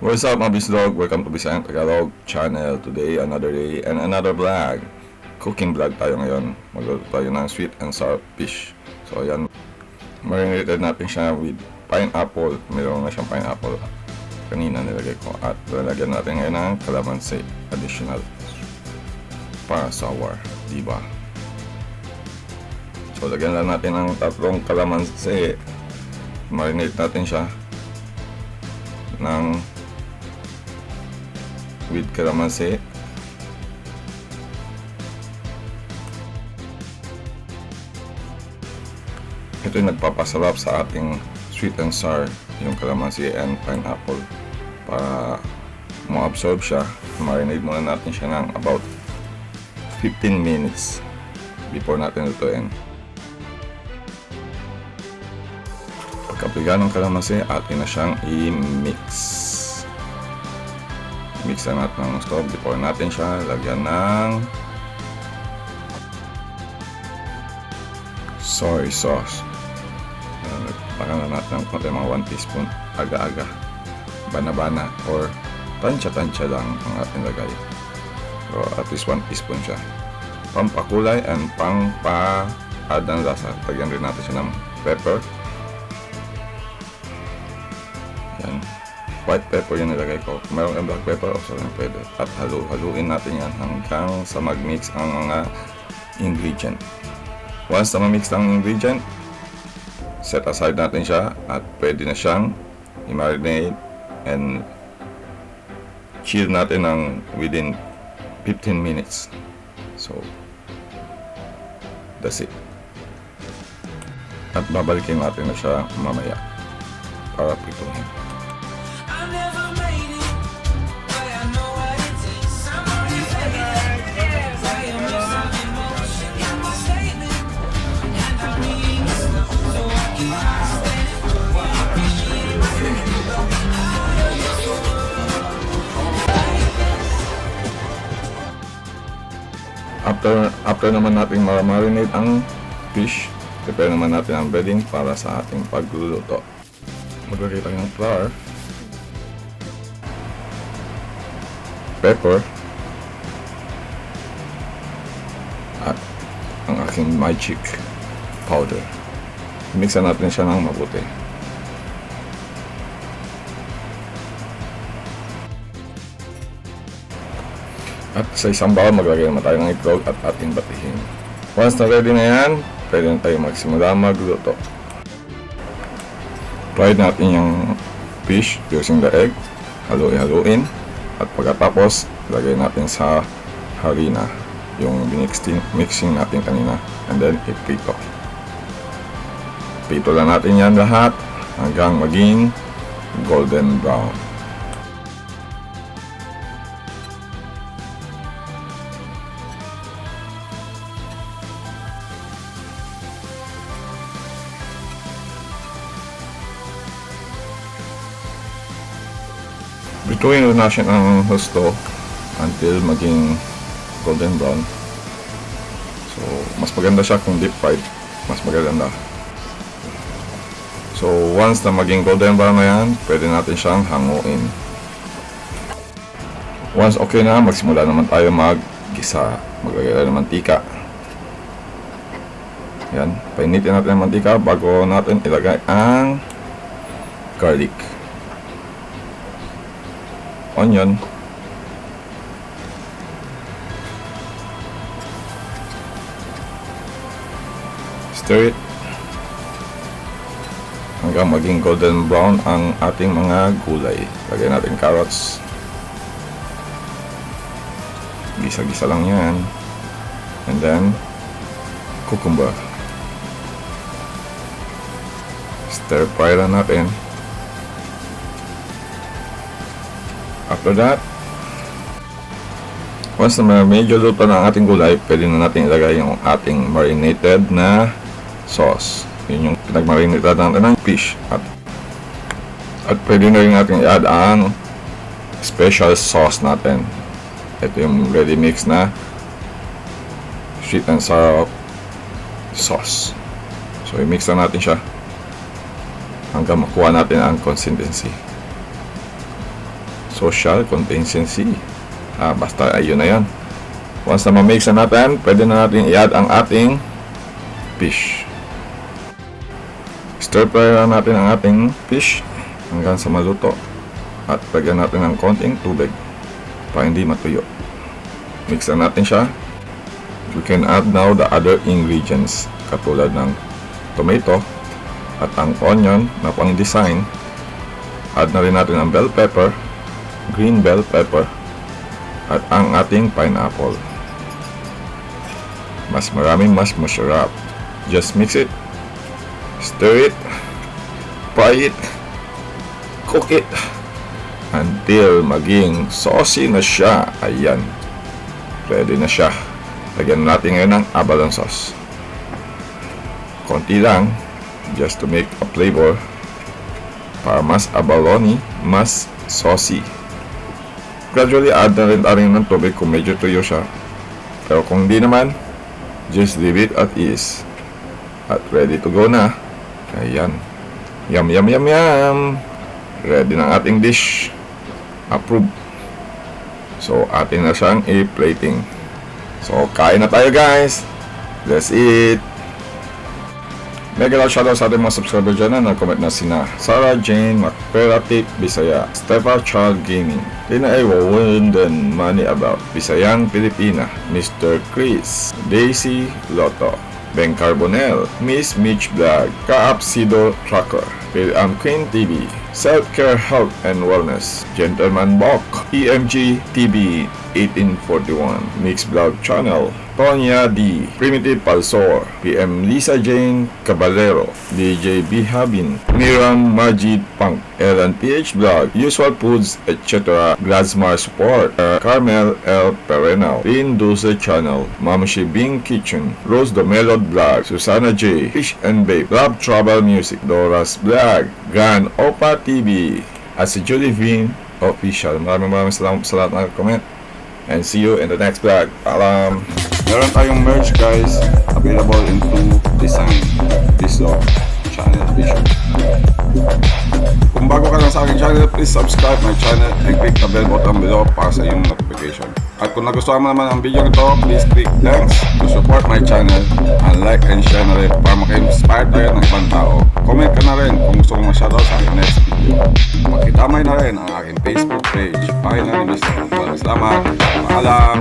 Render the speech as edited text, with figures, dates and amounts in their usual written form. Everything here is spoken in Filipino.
What's up mga Bisdog? Welcome to Bisayang Tagalog channel. Today, another day and another vlog. Cooking vlog tayo ngayon. Magluto tayo ng sweet and sour fish. So ayan, marinated natin siya with pineapple. Mayroon na siyang pineapple. Kanina nilagay ko. At lalagyan natin ngayon ng calamansi. Additional. Para sour. Diba? So lagyan lang natin ng tatlong calamansi. Marinate natin siya ng with calamansi. Ito yung nagpapasarap sa ating sweet and sour, yung calamansi and pineapple. Para ma-absorb siya, marinate muna natin siya ng about 15 minutes before natin lutuin. Pagkapiga ng kalamansi, atin na siyang i-mix. Mix na natin ng stove before natin siya lagyan ng soy sauce. Baka na natin ng konti, mga 1 teaspoon. Aga-aga. Bana-bana or tansya-tansya lang ang ating lagay. So at least 1 teaspoon siya. Pampakulay and pang-pa-add ng lasa. Lagyan rin natin siya ng pepper. Yan. White pepper yung nilagay ko. Kung meron kang black pepper, also rin pwede. At haluin natin yan hanggang sa mag-mix ang mga ingredient. Once na ma-mix ang ingredient, set aside natin siya at pwede na siyang i-marinate and chill natin ng within 15 minutes. So, that's it. At babalikin natin na siya mamaya para pituhin. After naman natin marinate ang fish, prepare naman natin ang bedding para sa ating pagluluto. Maglagay tayo ng flour, pepper, at ang aking magic powder. Mixan natin siya ng mabuti. At sa isang bowl, maglagay naman tayo ng itlog at ating batihin. Once na ready na yan, pwede na tayo magsimula magluto. Fry natin yung fish using the egg. Haluin. At pagkatapos, lagay natin sa harina yung mixing natin kanina. And then, iprito. Prito lang natin yan lahat hanggang maging golden brown. Bituin na siya ng husto until maging golden brown. So, mas maganda siya kung deep fried. Mas maganda. So, once na maging golden brown na yan, pwede natin siyang hanguin. Once okay na, magsimula naman tayo mag-gisa. Maglagay tayo ng mantika. Yan, painitin natin ang mantika bago natin ilagay ang garlic, onion, stir it hanggang maging golden brown ang ating mga gulay. Lagyan natin carrots, gisa-gisa lang yan, and then cucumber, stir fry lang natin. After that, once na medyo luto na ang ating gulay, pwede na natin ilagay yung ating marinated na sauce. Yun yung pinag-marinate natin ng fish. At pwede na rin natin i-add ang special sauce natin. Ito yung ready mix na sweet and sour sauce. So, i-mix na natin siya hanggang makuha natin ang consistency. social contingency. Basta ayun na yan. Once na ma-mix na natin, pwede na natin i-add ang ating fish. Stir fry na natin ang ating fish hanggang sa maluto. At lagyan natin ng konting tubig para hindi matuyo. Mix na natin siya. We can add now the other ingredients katulad ng tomato at ang onion na pang design. Add na rin natin ang bell pepper, green bell pepper, at ang ating pineapple. Mas maraming mas masarap. Just mix it, stir it, fry it, cook it until maging saucy na siya. Ayan, ready na siya. Lagyan natin ngayon ng abalone sauce. Konti lang, just to make a flavor para mas abalone, mas saucy. Gradually add na rin ng tubig kung medyo tuyo siya. Pero kung hindi naman, just leave it at ease. At ready to go na. Ayan. Yum, yum, yum, yum. Ready na ang ating dish. Approved. So, atin na siyang i-plating. So, kain na tayo guys. Let's eat. Mega love shoutout sa ating mga subscriber dyan na nag-comment na sina Sarah Jane Macperatit Bisaya, Stepha Child Gaming, Tina Ewa Winden Money About, Bisayang Pilipina, Mr. Chris, Daisy Lotto, Ben Carbonell, Miss Mitch Vlog, Kaapsido Tracker, Am Queen TV, Self-Care Health and Wellness, Gentleman Bok, EMG TV 1841, Mix Vlog Channel, Tonya D, Primitive Palsor, PM Lisa Jane Caballero, DJ B Habin, Miram Majid Punk, Ellen PH Vlog, Usual Foods, etc. Gladsmar Support, Carmel L. Perenal, Rin Dulce Channel, Mamashi Bing Kitchen, Rose Domelod Vlog, Susana J, Fish and Babe, Love Travel Music, Dora's Vlog, Gan Opa TV, at si Julie Vin Official. Maraming salamat sa lahat ng comment. And see you in the next vlog. Meron tayong merch guys, available in 2 design. This channel vision. Kung bago ka lang sa aking channel, please subscribe my channel and click the bell button below para sa iyong notification. At kung nagustuhan mo naman ang video nito, please click thanks to support my channel and like and share na rin para maka-inspire tayo ng ibang tao. Comment ka na rin kung gusto mong ma-shoutout sa aking next video. Makitamay na rin ang aking Facebook page, Final Mr. Maraming salamat. Paalam.